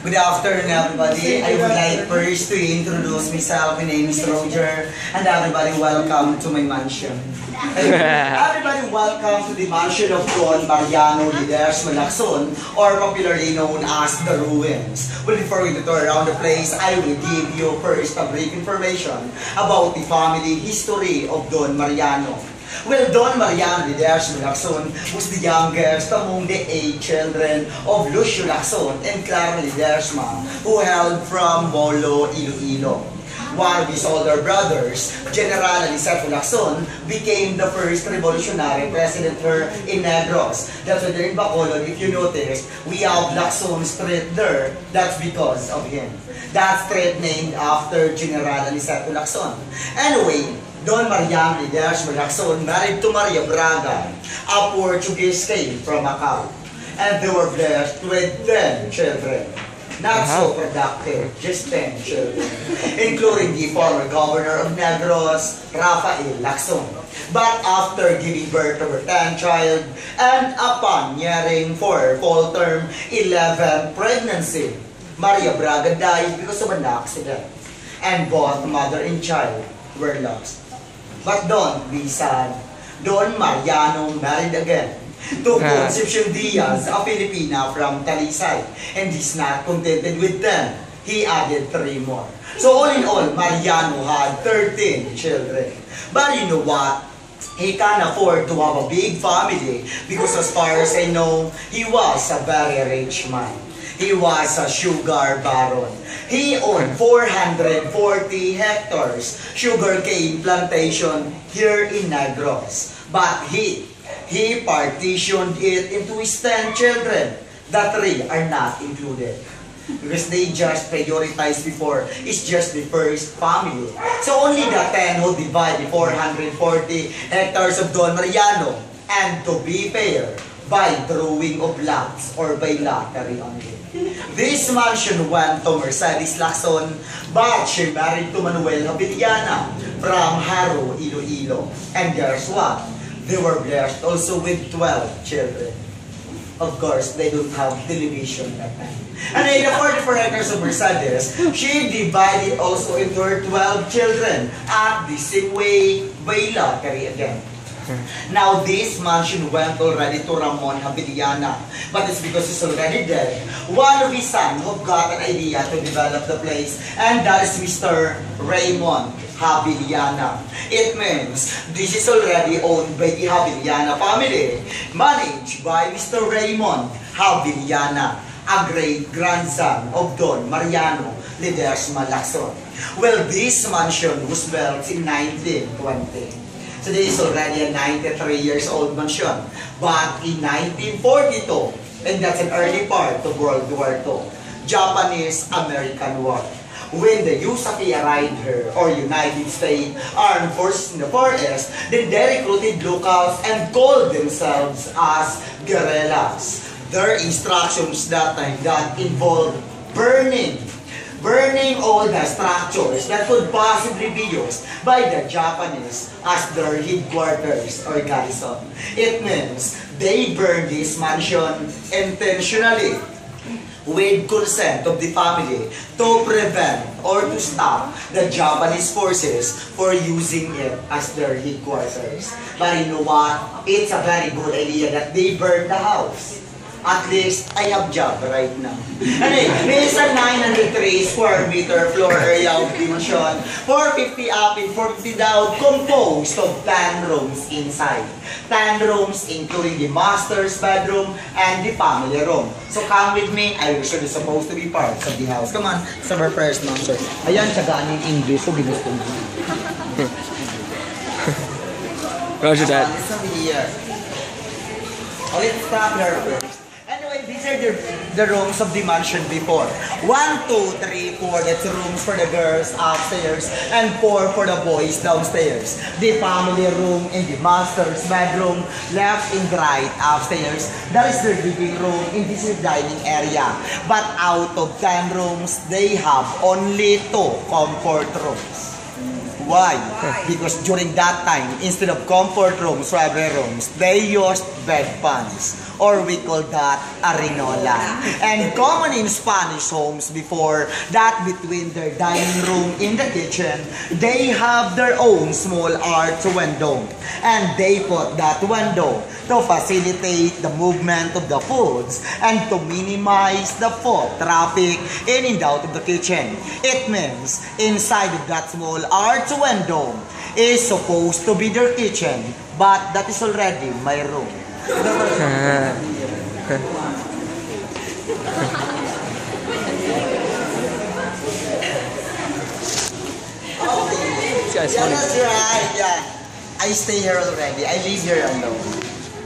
Good afternoon, everybody. I would like first to introduce myself. My name is Roger, and everybody welcome to my mansion. Everybody welcome to the mansion of Don Mariano Ledesma Lacson, or popularly known as The Ruins. Well, before we tour around the place, I will give you first a brief information about the family history of Don Mariano. Well, Don Mariano Ledesma Lacson was the youngest among the 8 children of Lucio Lacson and Clara Ledesma, who hailed from Molo, Iloilo. One of his older brothers, General Aniceto Lacson, became the first revolutionary president here in Negros. That's why there in Bacolod, if you notice, we have Lacson Street there. That's because of him. That street named after General Aniceto Lacson. Anyway, Don Mariano Ledesma Lacson married to Maria Braga, a Portuguese came from Macau. And they were blessed with 10 children. Not so productive, just 10 children, including the former governor of Negros, Rafael Lacson. But after giving birth to her 10th child, and upon nearing for full term 11 pregnancy, Maria Braga died because of an accident, and both mother and child were lost. But don't be sad. Don Mariano married again to Concepcion Diaz, a Filipina from Talisay. And he's not contented with them. He added 3 more. So all in all, Mariano had 13 children. But you know what? He can't afford to have a big family because as far as I know, he was a very rich man. He was a sugar baron. He owned 440 hectares sugarcane plantation here in Negros. But he partitioned it into his 10 children. The 3 are not included because they just prioritized before. It's just the first family. So only the 10 who divide the 440 hectares of Don Mariano, and to be fair, by drawing of lots or by lottery only. This mansion went to Mercedes Lacson, but she married to Manuel Havillana from Haro, Iloilo. And guess what? They were blessed also with 12 children. Of course, they don't have television that time. And in the 44 hectares of Mercedes, she divided also into her 12 children at the same way by lottery again. Now, this mansion went already to Ramon Havillana, but it's because he's already dead. One of his sons who got an idea to develop the place, and that is Mr. Raymond Havillana. It means this is already owned by the Havillana family, managed by Mr. Raymond Havillana, a great-grandson of Don Mariano Ledesma Lacson. Well, this mansion was built in 1920. So this is already a 93 years old mansion. But in 1942, and that's an early part of World War II, Japanese-American War, when the USAP arrived here, or United States Armed Forces in the Far East, then they recruited locals and called themselves as guerrillas. Their instructions that time that involved burning all the structures that could possibly be used by the Japanese as their headquarters or garrison. It means they burned this mansion intentionally with consent of the family to prevent or to stop the Japanese forces for using it as their headquarters. But you know what? It's a very good idea that they burned the house. At least, I have job right now. Anyway, this is a 903 square meter floor area of the mansion, 450 up and 450 down, composed of 10 rooms inside. 10 rooms including the master's bedroom and the family room. So come with me, I will show you supposed to be parts of the house. Come on, sa our first master. Ayan, tsagaan yung English, so ginusto mo. Roger that. Listen here. Let's stop here first. Anyway, these are the rooms of the mansion before. 1, 2, 3, 4, that's rooms for the girls upstairs, and 4 for the boys downstairs. The family room and the master's bedroom, left and right upstairs. That is the living room, and this is the dining area. But out of 10 rooms, they have only 2 comfort rooms. Why? Because during that time, instead of comfort rooms, travel rooms, they used bed pans, or we call that arenola. And common in Spanish homes before that, between their dining room in the kitchen, they have their own small arch window. And they put that window to facilitate the movement of the foods and to minimize the foot traffic in and out of the kitchen. It means inside of that small arch window is supposed to be their kitchen, but that is already my room. This guy's Yeah, funny. that's right, yeah. I stay here already. I live here alone.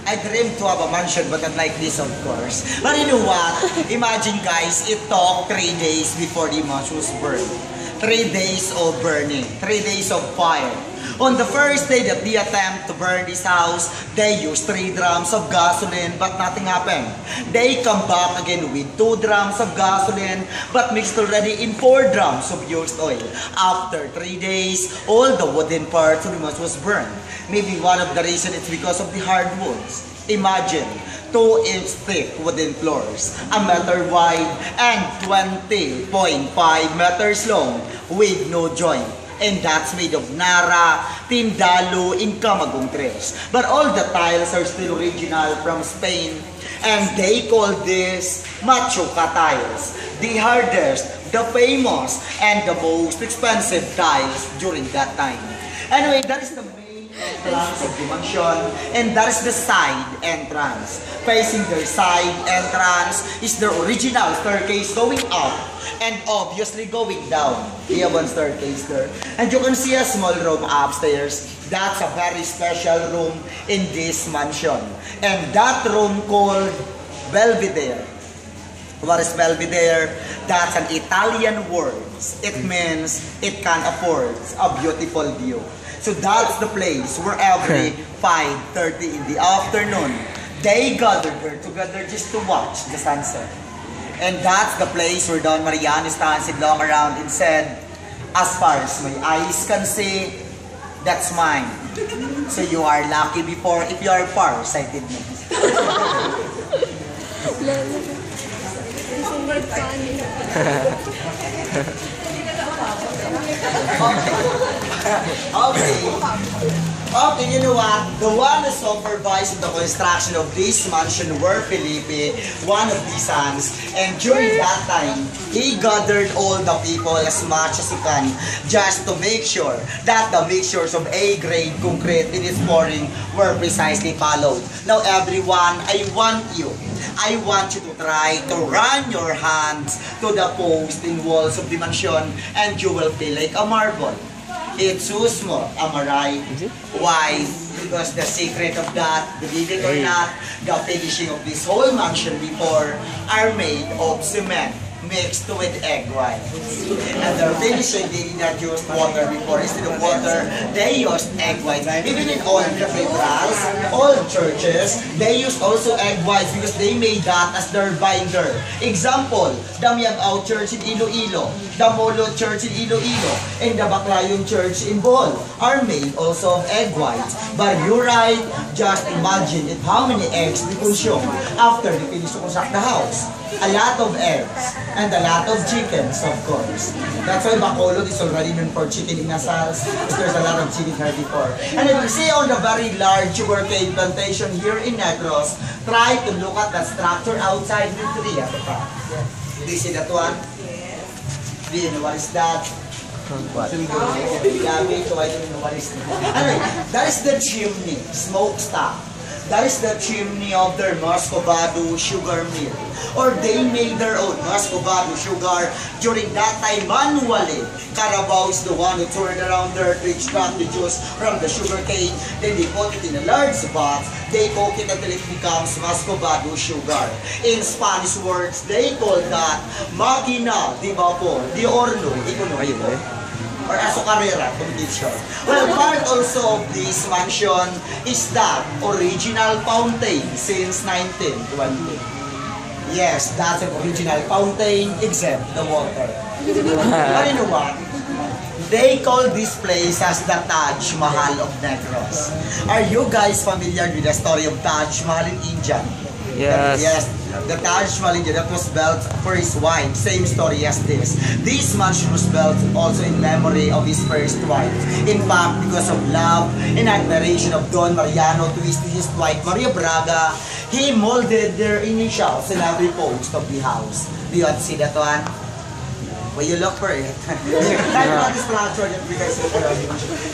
I dream to have a mansion, but not like this, of course. But you know what? Imagine, guys, it took 3 days before the mansion was burned. 3 days of burning. 3 days of fire. On the first day that they attempt to burn this house, they used 3 drums of gasoline, but nothing happened. They come back again with 2 drums of gasoline, but mixed already in 4 drums of used oil. After 3 days, all the wooden parts of the house was burned. Maybe one of the reasons is because of the hardwoods. Imagine 2-inch thick wooden floors, a meter wide and 20.5 meters long with no joint. And that's made of Nara, Tindalo, and Camagong trees. But all the tiles are still original from Spain. And they call this Machuca tiles. The hardest, the famous, and the most expensive tiles during that time. Anyway, that is the main entrance of the mansion. And that is the side entrance. Facing their side entrance is the original staircase going up and obviously going down. We have one staircase there. And you can see a small room upstairs. That's a very special room in this mansion. And that room called Belvedere. What is Belvedere? That's an Italian word. It means it can afford a beautiful view. So that's the place where every 5:30 in the afternoon, they gathered there together just to watch the sunset. And that's the place where Don Mariano stands and look around and said, as far as my eyes can see, that's mine. So you are lucky before if you are far-sighted. Okay, you know what? The one who supervised the construction of this mansion were Felipe, one of the sons. And during that time, he gathered all the people as much as he can just to make sure that the mixtures of A-grade concrete in its pouring were precisely followed. Now everyone, I want you to try to run your hands to the post and walls of the mansion and you will feel like a marble. It's so small, am I right? Why? Because the secret of that, believe it or not, the finishing of this whole mansion before are made of cement mixed with egg whites. And the finishing, they did not use water before. Instead of water, they used egg whites. Even in all cathedrals, all churches, they used also egg whites because they made that as their binder. Example, the Miagao Church in Iloilo, the Molo Church in Iloilo, and the Baclayon Church in Bohol are made also of egg whites. But you're right, just imagine if how many eggs they consume after they finish to construct the house. A lot of eggs and a lot of chickens, of course. That's why Bacolod is already known for chicken inasals, because there's a lot of chicken here before. And if you see on the very large sugarcane plantation here in Negros, try to look at the structure outside the tree at the top. Do you see that one? Do you know what is that? What? Yeah, wait, so I don't know what is that. Anyway, that is the chimney, smokestack. That is the chimney of their Muscovado sugar mill. Or they made their own Muscovado sugar during that time manually. Carabao is the one who turned around there to extract the juice from the sugar cane. Then they put it in a large pot. They cook it until it becomes Muscovado sugar. In Spanish words, they call that Máquina de Vapor, de Horno Económico. Or azucarera, to be short. Well, part also of this mansion is that original fountain since 1920. Yes, that's an original fountain except the water. But you know what? They call this place as the Taj Mahal of Negros. Are you guys familiar with the story of Taj Mahal in India? Yes. Yes, the Taj Mahal in India that was built for his wife. Same story as this. This mansion was built also in memory of his first wife. In fact, because of love and admiration of Don Mariano to his wife Maria Braga, he molded their initials in every post of the house. Do you see that one? Well, you look for it. That's not the structure that we guys see.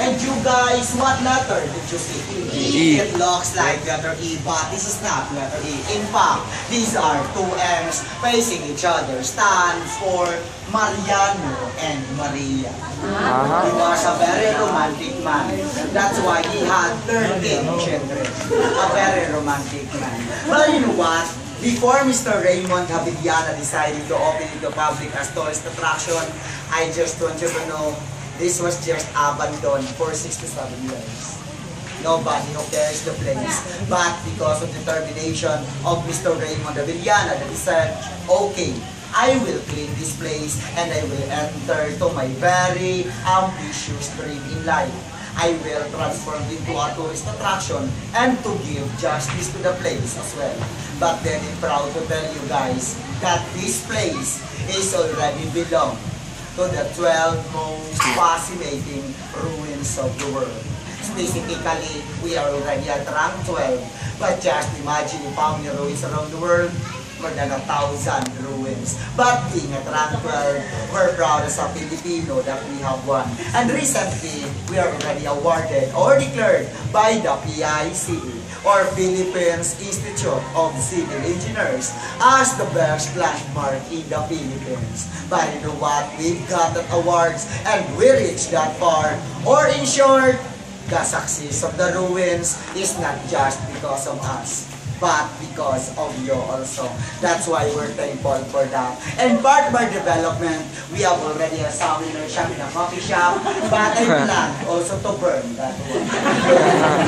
And you guys, what letter did you see? E. It looks like letter E, but this is not letter E. In fact, these are two M's facing each other. Stands for Mariano and Maria. He was a very romantic man. That's why he had 13 children. A very romantic man. But you know what? Before Mr. Raymond Javillana decided to open it to public as tourist attraction, I just want you to know this was just abandoned for 67 years. Nobody who cares the place. But because of the determination of Mr. Raymond Javillana, that he said, okay, I will clean this place and I will enter to my very ambitious dream in life. I will transform it into a tourist attraction and to give justice to the place as well. But then I'm proud to tell you guys that this place is already belong to the 12 most fascinating ruins of the world. Specifically, we are already at rank 12, but just imagine how many ruins around the world. More than 1,000 ruins. But being at rank 12, we're proud as a Filipino that we have one. And recently, we are already awarded or declared by the PICE or Philippines Institute of Civil Engineers as the best landmark in the Philippines. But you know what? We've got that awards and we reached that far. Or in short, the success of the ruins is not just because of us, but because of you also. That's why we're thankful for that. And part of our development, we have already a souvenir shop in a coffee shop, but I plan also to burn that one.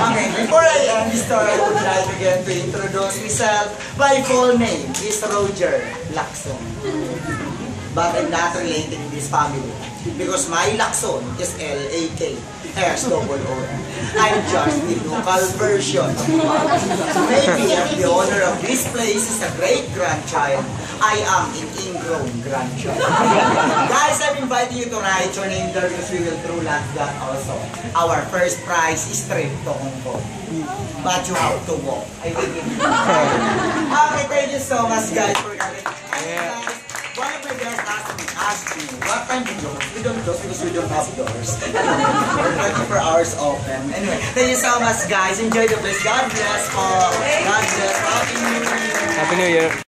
Okay, before I end this story, I would like again to introduce myself. My full name is Roger Lacson. But I'm not related to this family because my Lacson is L-A-K. S-O-O-N. I'm just the local version of mine. Maybe if the owner of this place is a great-grandchild, I am an ingrown grandchild. Guys, I'm inviting you to write your name there because we will through that also. Our first prize is trip to Hong Kong. But you have to walk. I will give you. Okay, thank you so much guys for coming. Guys, one of my guests asked me, what time do you close? We don't close because we don't have doors. We're 24 hours open. Anyway, thank you so much guys. Enjoy the place. God bless po. God bless. Happy New Year. Happy New Year.